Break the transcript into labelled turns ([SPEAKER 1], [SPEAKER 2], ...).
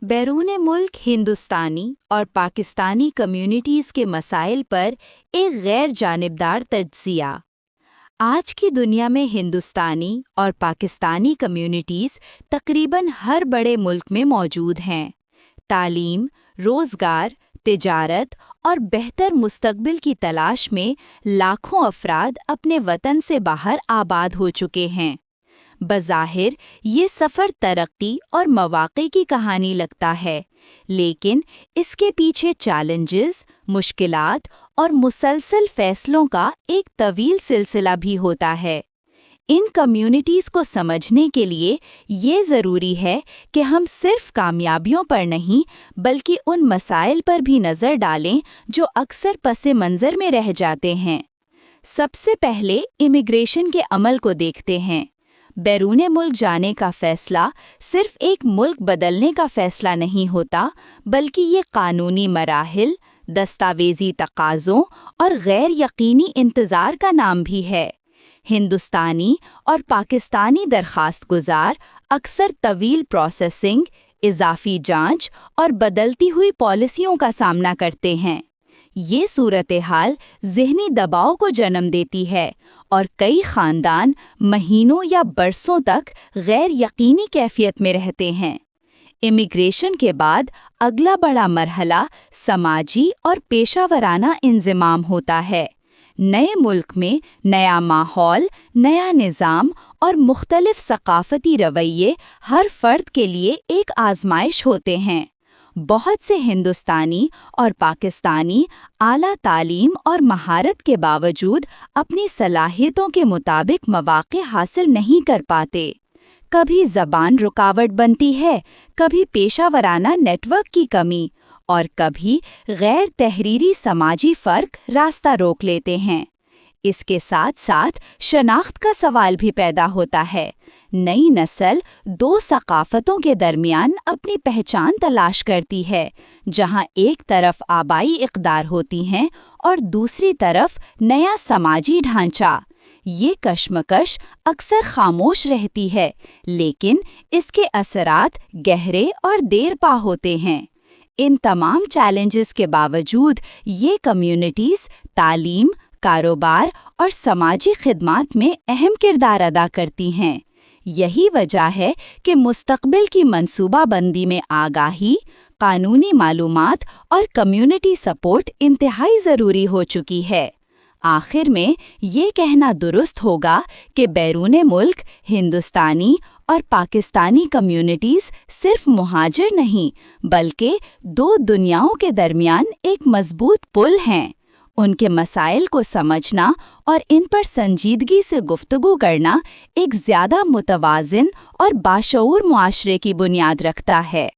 [SPEAKER 1] बैरून मुल्क हिंदुस्तानी और पाकिस्तानी कम्युनिटीज़ के मसाइल पर एक गैर जानिबदार तज्ज़िया। आज की दुनिया में हिंदुस्तानी और पाकिस्तानी कम्युनिटीज़ तकरीबन हर बड़े मुल्क में मौजूद हैं। तालीम, रोज़गार, तिजारत और बेहतर मुस्तकबिल की तलाश में लाखों अफराद अपने वतन से बाहर आबाद हो चुके हैं। बज़ाहिर ये सफ़र तरक्की और मौक़े की कहानी लगता है, लेकिन इसके पीछे चैलेंजेस, मुश्किलात और मुसलसल फ़ैसलों का एक तवील सिलसिला भी होता है। इन कम्युनिटीज़ को समझने के लिए ये ज़रूरी है कि हम सिर्फ कामयाबियों पर नहीं बल्कि उन मसाइल पर भी नज़र डालें जो अक्सर पसे मंज़र में रह जाते हैं। सबसे पहले इमिग्रेशन के अमल को देखते हैं। बैरून मुल्क जाने का फ़ैसला सिर्फ एक मुल्क बदलने का फ़ैसला नहीं होता, बल्कि ये कानूनी मराहिल, दस्तावेज़ी तकाज़ों और गैर यकीनी इंतज़ार का नाम भी है। हिंदुस्तानी और पाकिस्तानी दरख्वास्त गुजार अक्सर तवील प्रोसेसिंग, इजाफ़ी जांच और बदलती हुई पॉलिसियों का सामना करते हैं। ये सूरत हाल ज़हनी दबाव को जन्म देती है और कई ख़ानदान महीनों या बरसों तक गैर यकीनी कैफियत में रहते हैं। इमिग्रेशन के बाद अगला बड़ा मरहला समाजी और पेशावराना इंज़िमाम होता है। नए मुल्क में नया माहौल, नया निज़ाम और मुख्तलिफ सकाफ़ती रवैये हर फ़र्द के लिए एक आज़माइश होते हैं। बहुत से हिंदुस्तानी और पाकिस्तानी आला तालीम और महारत के बावजूद अपनी सलाहियतों के मुताबिक मौक़े हासिल नहीं कर पाते। कभी ज़बान रुकावट बनती है, कभी पेशावराना नेटवर्क की कमी और कभी गैर तहरीरी समाजी फ़र्क रास्ता रोक लेते हैं। इसके साथ साथ शनाख्त का सवाल भी पैदा होता है। नई नस्ल दो सकाफ़तों के दरमियान अपनी पहचान तलाश करती है, जहां एक तरफ आबाई इक़दार होती हैं और दूसरी तरफ नया समाजी ढांचा। ये कशमकश अक्सर खामोश रहती है, लेकिन इसके असरात गहरे और देरपा होते हैं। इन तमाम चैलेंजेस के बावजूद ये कम्युनिटीज़ तालीम, कारोबार और समाजी खिदमात में अहम किरदार अदा करती हैं। यही वजह है कि मुस्तकबिल की मंसूबाबंदी में आगाही, कानूनी मालूमात और कम्युनिटी सपोर्ट इंतहाई ज़रूरी हो चुकी है। आखिर में ये कहना दुरुस्त होगा कि बैरून मुल्क हिंदुस्तानी और पाकिस्तानी कम्युनिटीज़ सिर्फ मुहाजिर नहीं, बल्कि दो दुनियाओं के दरमियान एक मजबूत पुल हैं। उनके मसाइल को समझना और इन पर संजीदगी से गुफ्तगू करना एक ज़्यादा मुतवाज़िन और बाशऊर मुआशरे की बुनियाद रखता है।